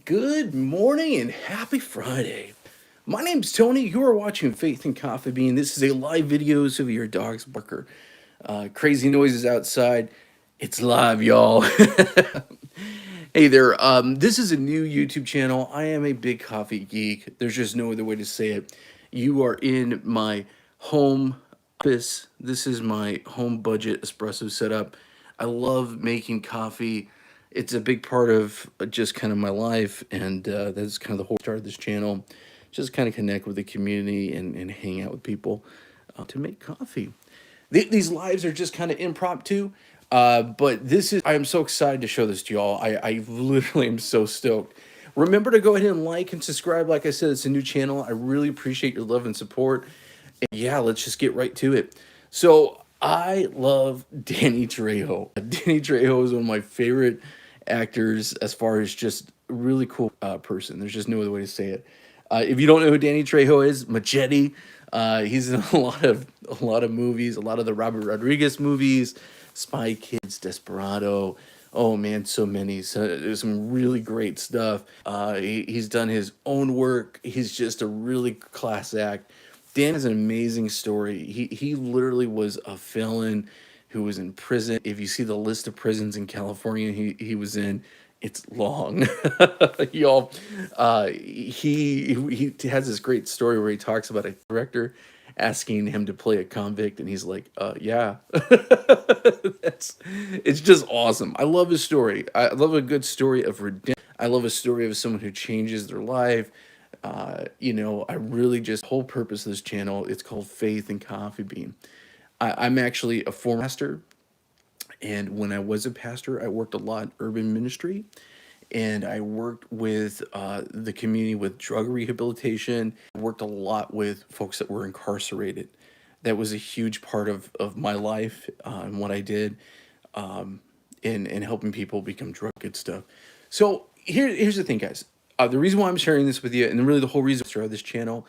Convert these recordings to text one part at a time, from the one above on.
Good morning and happy Friday. My name's Tony. You are watching Faith and Coffee Bean. This is a live videos of your dog's barker. Crazy noises outside. It's live, y'all. Hey there. This is a new YouTube channel. I am a big coffee geek. There's just no other way to say it. You are in my home office. This is my home budget espresso setup. I love making coffee. It's a big part of just kind of my life, and that's kind of the whole start of this channel. Just kind of connect with the community and hang out with people to make coffee. These lives are just kind of impromptu, but I am so excited to show this to y'all. I literally am so stoked. Remember to go ahead and like and subscribe. Like I said, it's a new channel. I really appreciate your love and support. And yeah, let's just get right to it. So I love Danny Trejo. Danny Trejo is one of my favorite actors as far as just a really cool person. There's just no other way to say it. If you don't know who Danny Trejo is, Machete. He's in a lot of movies, a lot of the Robert Rodriguez movies, Spy Kids, Desperado. Oh man, so many. So there's some really great stuff. He's done his own work. He's just a really class act. Dan has an amazing story. He literally was a felon who was in prison. If you see the list of prisons in California he was in, it's long. Y'all, he has this great story where he talks about a director asking him to play a convict, and he's like, yeah. It's just awesome. I love his story. I love a good story of redemption. I love a story of someone who changes their life. I really just, whole purpose of this channel, it's called Faith and Coffee Bean. I'm actually a former pastor, and when I was a pastor, I worked a lot in urban ministry, and I worked with the community with drug rehabilitation. I worked a lot with folks that were incarcerated. That was a huge part of my life and what I did in helping people become drug good stuff. So here's the thing, guys. The reason why I'm sharing this with you, and really the whole reason I started this channel,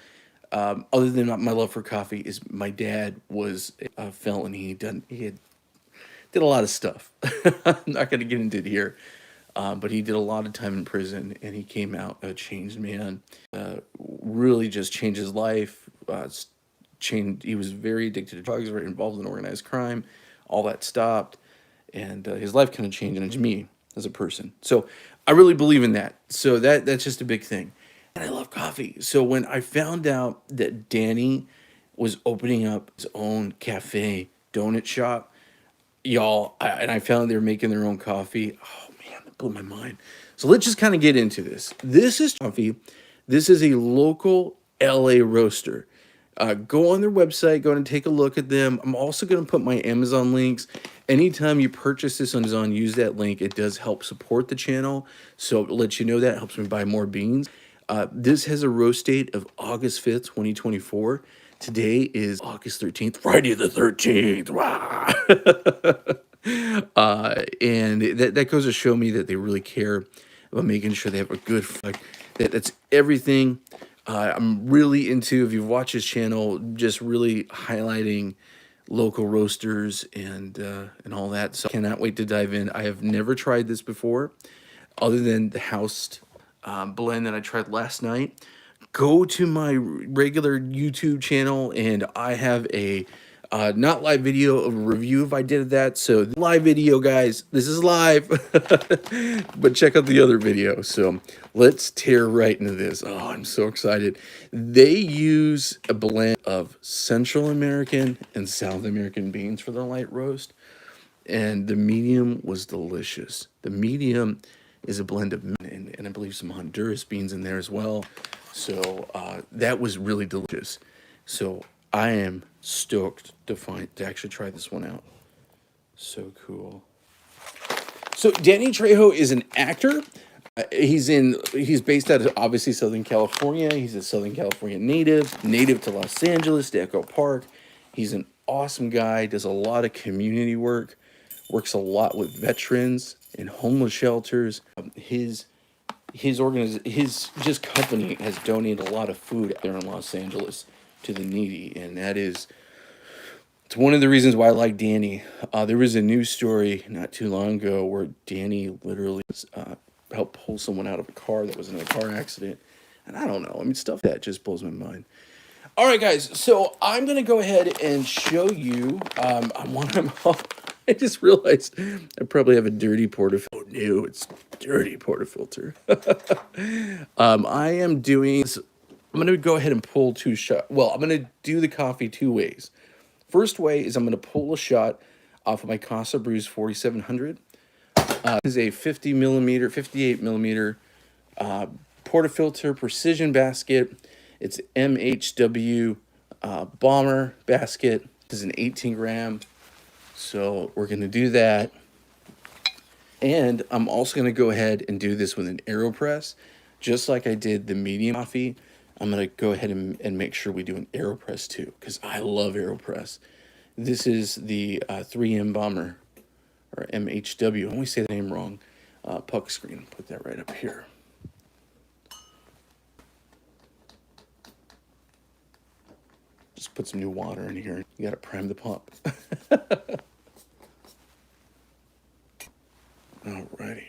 other than my love for coffee, is my dad was a felon. He did a lot of stuff. I'm not going to get into it here, but he did a lot of time in prison, and he came out a changed man. Really just changed his life. He was very addicted to drugs, very involved in organized crime. All that stopped, and his life kind of changed, and it's me as a person. So I really believe in that. So that's just a big thing. And I love coffee. So when I found out that Danny was opening up his own cafe donut shop, y'all, and I found they were making their own coffee. Oh man, that blew my mind. So let's just kind of get into this. This is coffee. This is a local LA roaster. Go on their website, go and take a look at them. I'm also going to put my Amazon links. Anytime you purchase this on Amazon, use that link. It does help support the channel. So to let you know that, helps me buy more beans. This has a roast date of August 5th, 2024. Today is August 13th, Friday the 13th. Wow. And that goes to show me that they really care about making sure they have a good, that's everything. I'm really into, if you've watched this channel, just really highlighting local roasters and all that. So I cannot wait to dive in. I have never tried this before, other than the house blend that I tried last night. Go to my regular YouTube channel, and I have a not live video of a review if I did that. So live video, guys, this is live. But check out the other video. So let's tear right into this. Oh, I'm so excited. They use a blend of Central American and South American beans for their light roast, and the medium was delicious. The medium is a blend of and I believe some Honduras beans in there as well. So that was really delicious. So I am stoked to actually try this one out. So cool. So Danny Trejo is an actor. He's based out of obviously Southern California. He's a Southern California native to Los Angeles, to Echo Park. He's an awesome guy, does a lot of community work, works a lot with veterans and homeless shelters. His company has donated a lot of food out there in Los Angeles to the needy, and it's one of the reasons why I like Danny. There was a news story not too long ago where Danny literally was help pull someone out of a car that was in a car accident. And I don't know. I mean, stuff that just blows my mind. All right, guys. So I'm gonna go ahead and show you. I just realized I probably have a dirty portafilter. Oh no, it's dirty portafilter. I am doing. I'm gonna go ahead and pull two shots. Well, I'm gonna do the coffee two ways. First way is I'm gonna pull a shot off of my Casa Brews 4700. This is a 50 millimeter, 58 millimeter portafilter precision basket. It's MHW bomber basket. This is an 18 gram. So we're going to do that. And I'm also going to go ahead and do this with an Aeropress. Just like I did the medium coffee, I'm going to go ahead and make sure we do an Aeropress too, because I love Aeropress. This is the 3M bomber, or MHW. I always say the name wrong. Puck screen. Put that right up here. Just put some new water in here. You got to prime the pump. Alrighty.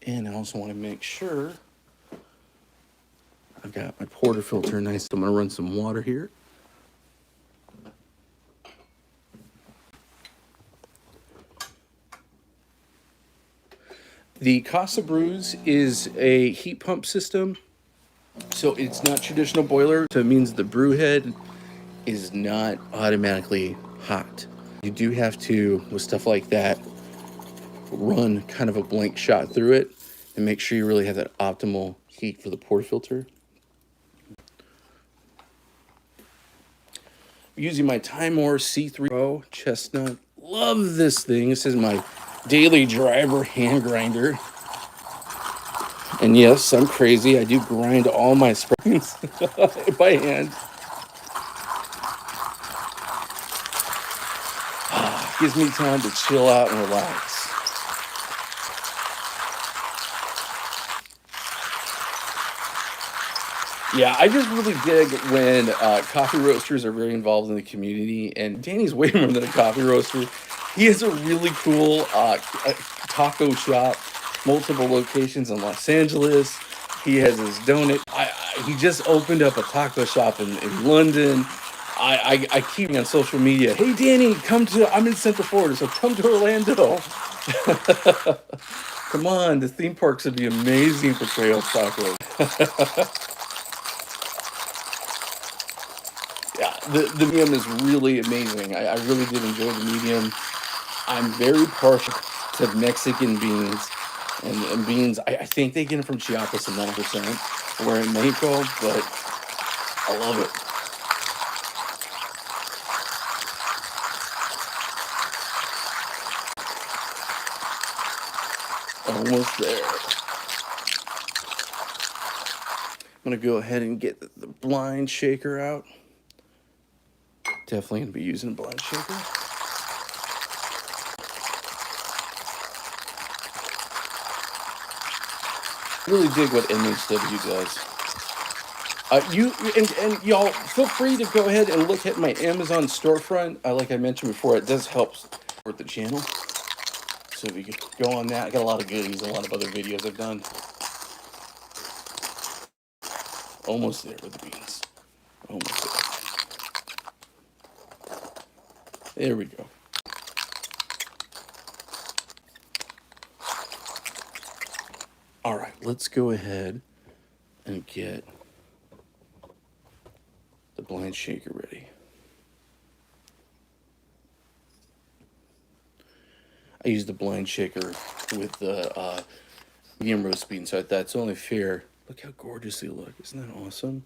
And I also want to make sure I've got my portafilter nice. So I'm going to run some water here. The Casa Brews is a heat pump system. So it's not traditional boiler. So it means the brew head is not automatically hot. You do have to, with stuff like that, run kind of a blank shot through it and make sure you really have that optimal heat for the portafilter. Using my Timor C3 Pro Chestnut. Love this thing. This is my daily driver hand grinder. And yes, I'm crazy. I do grind all my springs by hand. Gives me time to chill out and relax. Yeah, I just really dig when coffee roasters are very involved in the community. And Danny's way more than a coffee roaster. He has a really cool taco shop, multiple locations in Los Angeles. He has his donut. He just opened up a taco shop in London. I keep on social media. Hey, Danny, I'm in Central Florida, so come to Orlando. Come on, the theme parks would be amazing for Trejo tacos. Yeah, the medium is really amazing. I really did enjoy the medium. I'm very partial to Mexican beans. And beans, I think they get them from Chiapas and 9% or in Mexico, but I love it. Almost there. I'm going to go ahead and get the blind shaker out. Definitely going to be using a blind shaker. I really dig what MHW does. And y'all feel free to go ahead and look at my Amazon storefront. Like I mentioned before, it does help support the channel. So if you could go on that, I got a lot of goodies, a lot of other videos I've done. Almost there with the beans. Almost there. There we go. All right, let's go ahead and get the blind shaker ready. I use the blind shaker with the medium roast bean, so that's only fair. Look how gorgeous they look. Isn't that awesome?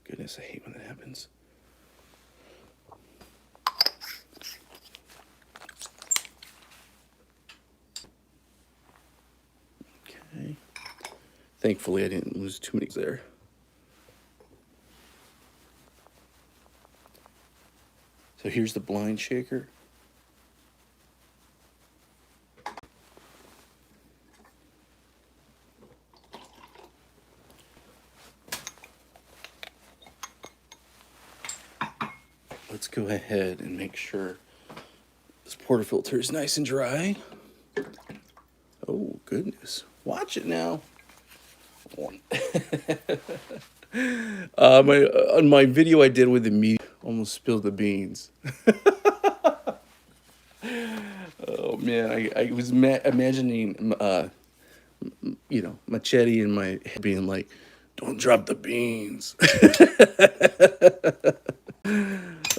Goodness, I hate when that happens. Okay. Thankfully, I didn't lose too many there. So here's the blind shaker. go ahead and make sure this portafilter is nice and dry. Oh, goodness. Watch it now. On my video I did with the meat, almost spilled the beans. Oh, man. I was imagining, you know, Machete in my head being like, don't drop the beans.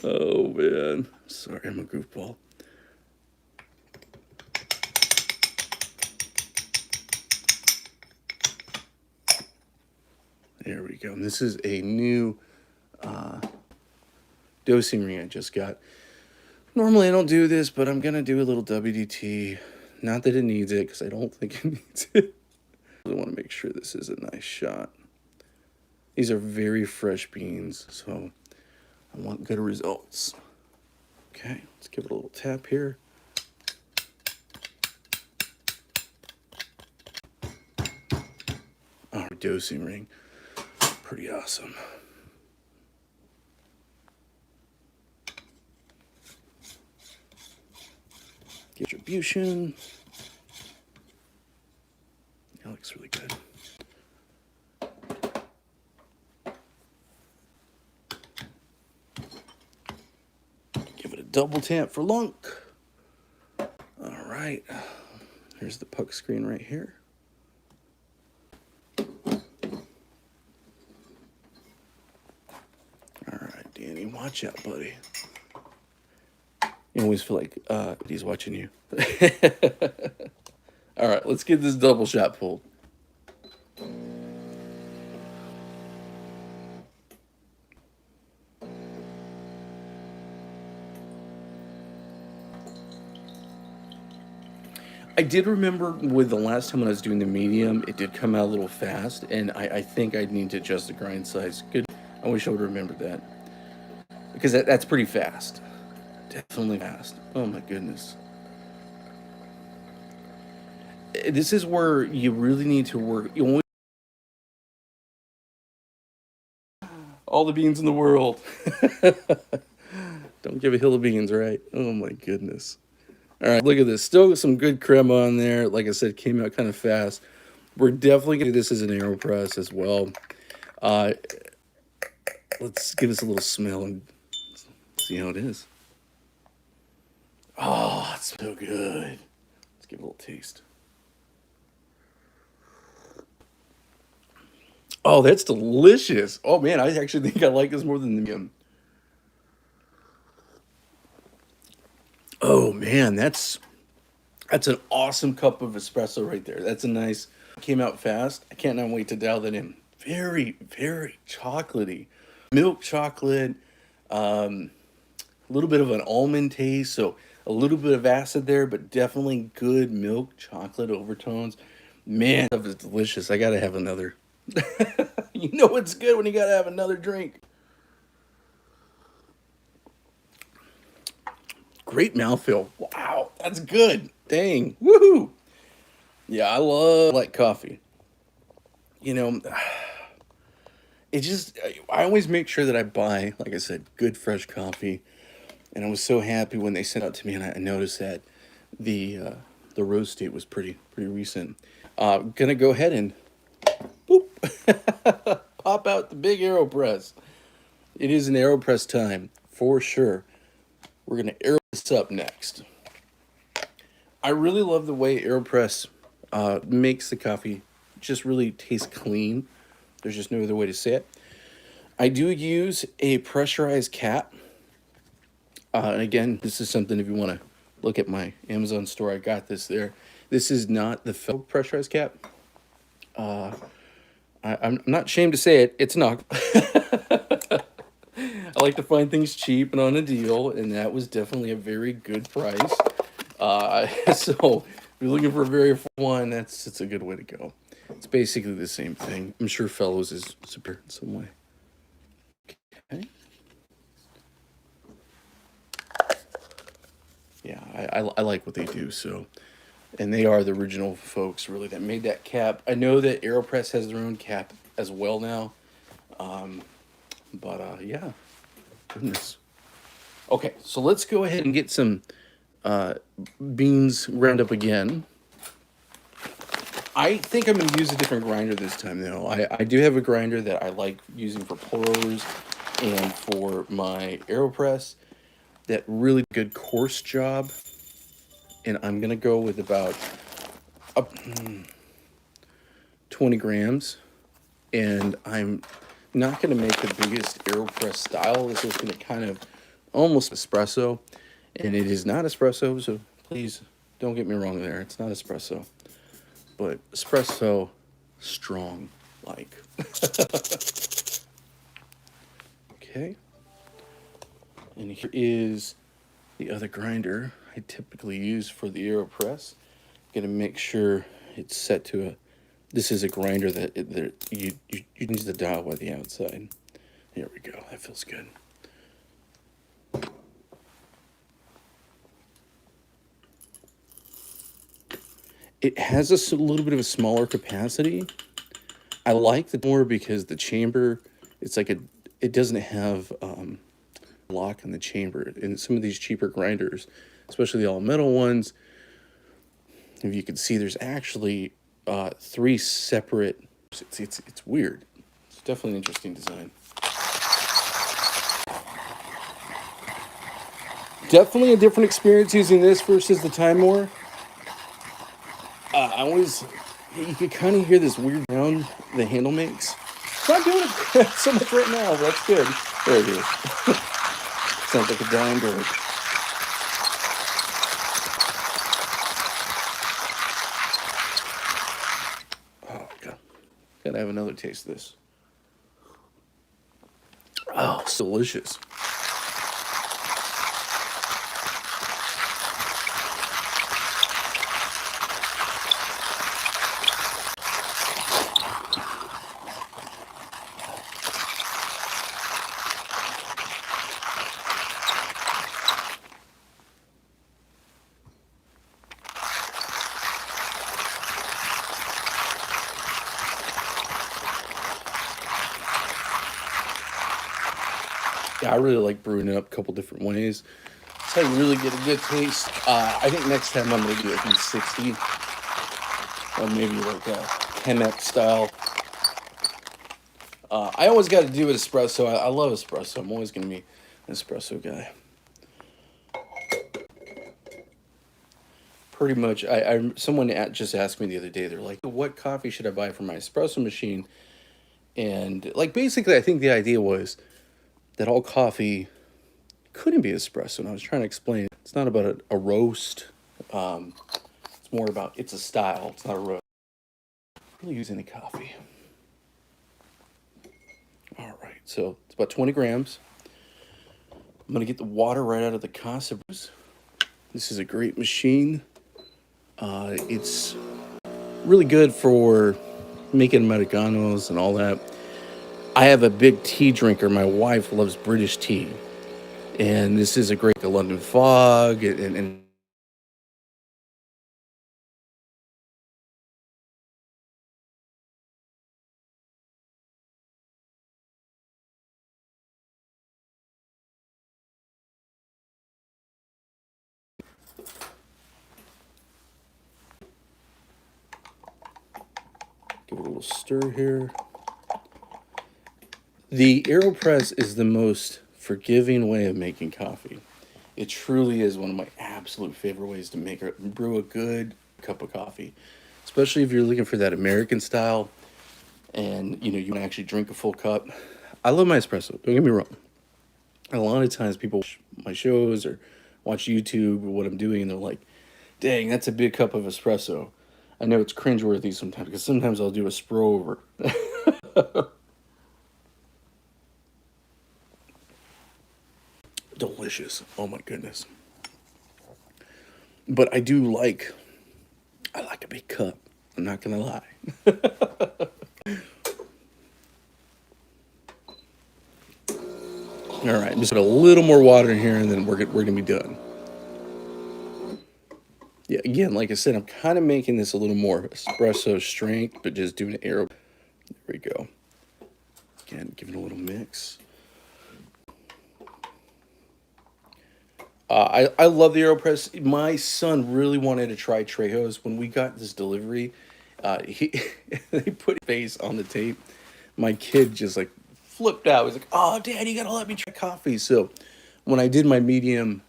Oh, man. Sorry, I'm a goofball. There we go. And this is a new dosing ring I just got. Normally I don't do this, but I'm going to do a little WDT. Not that it needs it, because I don't think it needs it. I want to make sure this is a nice shot. These are very fresh beans, so I want good results. Okay, let's give it a little tap here. Our dosing ring. Pretty awesome. Distribution. That looks really good. Give it a double tap for lunk. All right. Here's the puck screen right here. Danny, watch out, buddy. You always feel like he's watching you. All right, let's get this double shot pulled. I did remember with the last time when I was doing the medium, it did come out a little fast, and I think I'd need to adjust the grind size. Good. I wish I would have remembered that. Because that's pretty fast. Definitely fast. Oh my goodness. This is where you really need to work. You only all the beans in the world. Don't give a hill of beans, right? Oh my goodness. All right, look at this. Still some good crema on there. Like I said, came out kind of fast. We're definitely going to do this as an Aeropress as well. Let's give this a little smell and see how it is. Oh, it's so good. Let's give it a little taste. Oh, that's delicious. Oh, man, I actually think I like this more than the medium. Oh, man, that's an awesome cup of espresso right there. That's a nice, came out fast. I can't wait to dial that in. Very, very chocolatey. Milk chocolate, a little bit of an almond taste, so a little bit of acid there, but definitely good milk chocolate overtones. Man, that was delicious. I gotta have another. You know it's good when you gotta have another drink. Great mouthfeel. Wow, that's good. Dang. Woohoo. Yeah, I love light coffee. You know, it just, I always make sure that I buy, like I said, good fresh coffee. And I was so happy when they sent it out to me, and I noticed that the roast date was pretty recent. Gonna go ahead and boop, pop out the big Aeropress. It is an Aeropress time for sure. We're gonna air this up next. I really love the way Aeropress makes the coffee just really taste clean. There's just no other way to say it. I do use a pressurized cap. And again, this is something if you want to look at my Amazon store, I got this there. This is not the felt pressurized cap. I'm not ashamed to say it. It's not. I like to find things cheap and on a deal, and that was definitely a very good price. So if you're looking for a very one, it's a good way to go. It's basically the same thing. I'm sure Fellows is super in some way. Okay. Yeah, I like what they do, so. And they are the original folks, really, that made that cap. I know that Aeropress has their own cap as well now. Yeah, goodness. Okay, so let's go ahead and get some beans ground up again. I think I'm going to use a different grinder this time, though. I do have a grinder that I like using for pour-overs and for my Aeropress. That really good coarse job. And I'm going to go with about up 20 grams. And I'm not going to make the biggest Aeropress style. This is going to kind of almost espresso. And it is not espresso, so please don't get me wrong there. It's not espresso. But espresso strong like. Okay. And here is the other grinder I typically use for the Aeropress. Gonna make sure it's set to a. This is a grinder that you need the dial by the outside. There we go. That feels good. It has a little bit of a smaller capacity. I like the more because the chamber, it's like it doesn't have lock in the chamber. In some of these cheaper grinders, especially the all metal ones, if you can see, there's actually 3 separate. It's weird. It's definitely an interesting design. Definitely a different experience using this versus the Time War. I always, you could kind of hear this weird sound the handle makes. It's not doing it so much right now, but that's good. There it is. Sounds like a dying bird. Oh, God. Gotta have another taste of this. Oh, it's delicious. Yeah, I really like brewing it up a couple different ways. That's how you really get a good taste. I think next time I'm gonna do at least 60, or maybe like a Chemex style. I always got to do an espresso. I love espresso. I'm always gonna be an espresso guy. Pretty much, someone just asked me the other day. They're like, "What coffee should I buy for my espresso machine?" And like basically, I think the idea was that all coffee couldn't be espresso. And I was trying to explain it's not about a roast. It's more about it's a style. It's not a roast. Really use any coffee. All right, so it's about 20 grams. I'm gonna get the water right out of the casa. This is a great machine. It's really good for making Americanos and all that. I have a big tea drinker. My wife loves British tea. And this is a great London fog and give it a little stir here. The Aeropress is the most forgiving way of making coffee. It truly is one of my absolute favorite ways to brew a good cup of coffee, especially if you're looking for that American style and you want to actually drink a full cup. I love my espresso. Don't get me wrong. A lot of times people watch my shows or watch YouTube or what I'm doing, and they're like, "Dang, that's a big cup of espresso." I know it's cringeworthy sometimes because sometimes I'll do a spro over. Delicious. Oh my goodness. But I like a big cup. I'm not gonna lie. All right, just put a little more water in here, and then we're gonna be done. Yeah, again, like I said, I'm kind of making this a little more espresso strength, but just doing aero. There we go. Again, give it a little mix. I love the Aeropress. My son really wanted to try Trejo's. When we got this delivery, he they put his face on the tape. My kid just like flipped out. He's like, "Oh, Dad, you gotta let me try coffee." So when I did my medium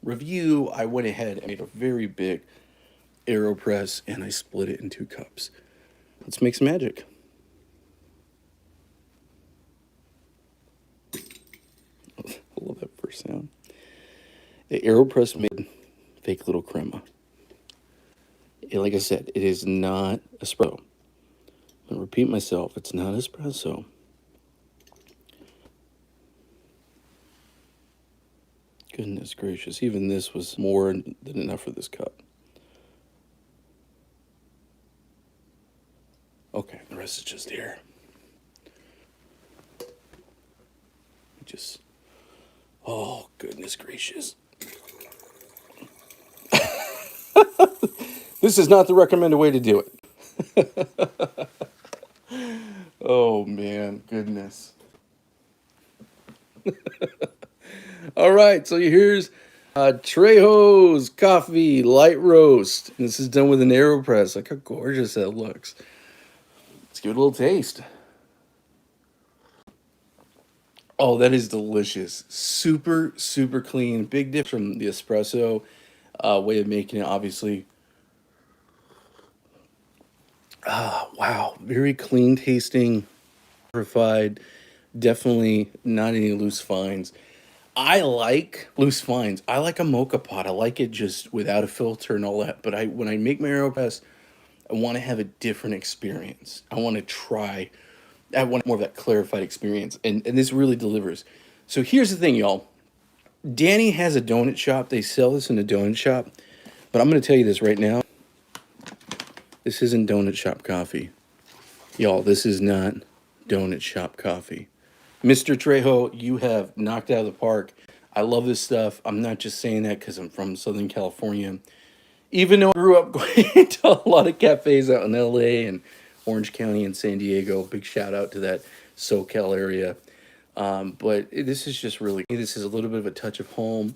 review, I went ahead and made a very big Aeropress, and I split it in 2 cups. Let's make some magic. I love that first sound. The Aeropress made fake little crema. Like I said, it is not espresso. I'm going to repeat myself. It's not espresso. Goodness gracious. Even this was more than enough for this cup. Okay, the rest is just air. Oh, goodness gracious. This is not the recommended way to do it. Oh, man, goodness. All right, so here's Trejo's coffee light roast. And this is done with an Aeropress. Look how gorgeous that looks. Let's give it a little taste. Oh, that is delicious. Super, super clean. Big difference from the espresso way of making it, obviously. Wow, very clean tasting, purified. Definitely not any loose fines. I like loose fines. I like a mocha pot. I like it just without a filter and all that. But when I make my Aeropress, I want to have a different experience. I want to try. I want more of that clarified experience, and this really delivers. So here's the thing, y'all. Danny has a donut shop. They sell this in a donut shop, but I'm going to tell you this right now. This isn't donut shop coffee. Y'all, this is not donut shop coffee. Mr. Trejo, you have knocked out of the park. I love this stuff. I'm not just saying that because I'm from Southern California. Even though I grew up going to a lot of cafes out in LA and Orange County and San Diego. Big shout out to that SoCal area. But this is just really, this is a little bit of a touch of home.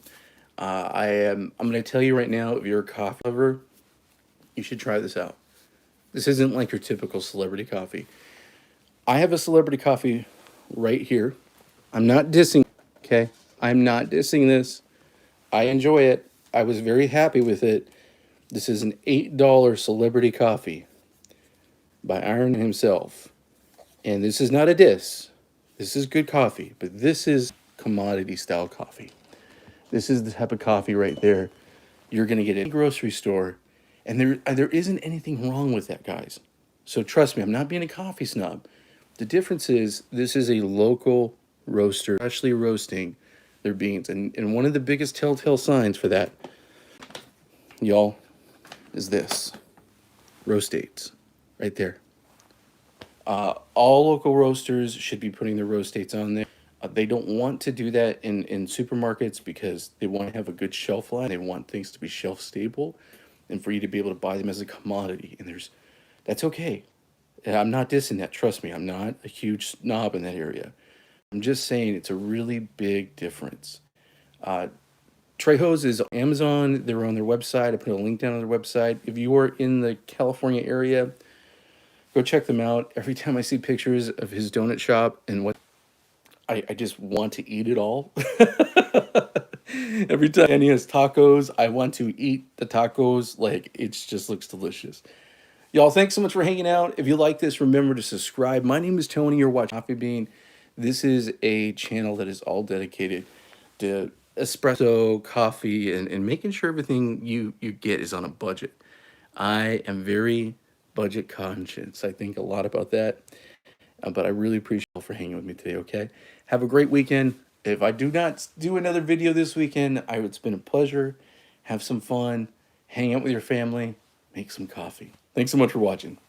I'm going to tell you right now, if you're a coffee lover, you should try this out. This isn't like your typical celebrity coffee. I have a celebrity coffee right here. I'm not dissing, okay? I'm not dissing this. I enjoy it. I was very happy with it. This is an $8 celebrity coffee by Aaron himself. And this is not a diss. This is good coffee, but this is commodity style coffee. This is the type of coffee right there you're going to get at a grocery store. And there isn't anything wrong with that, guys. So trust me, I'm not being a coffee snob. The difference is this is a local roaster actually roasting their beans. And one of the biggest telltale signs for that, y'all, is this. Roast dates. Right there. All local roasters should be putting their roast dates on there. They don't want to do that in supermarkets because they want to have a good shelf life. They want things to be shelf stable and for you to be able to buy them as a commodity. And that's okay. And I'm not dissing that. Trust me, I'm not a huge snob in that area. I'm just saying it's a really big difference. Trejo's is on Amazon. They're on their website. I put a link down on their website. If you are in the California area, go check them out. Every time I see pictures of his donut shop and what I just want to eat it all. Every time he has tacos, I want to eat the tacos. Like, it just looks delicious. Y'all, thanks so much for hanging out. If you like this, remember to subscribe. My name is Tony. You're watching Coffee Bean. This is a channel that is all dedicated to espresso, coffee, and making sure everything you get is on a budget. I am very budget conscious. I think a lot about that. But I really appreciate you all for hanging with me today, okay? Have a great weekend. If I do not do another video this weekend, it's been a pleasure. Have some fun. Hang out with your family. Make some coffee. Thanks so much for watching.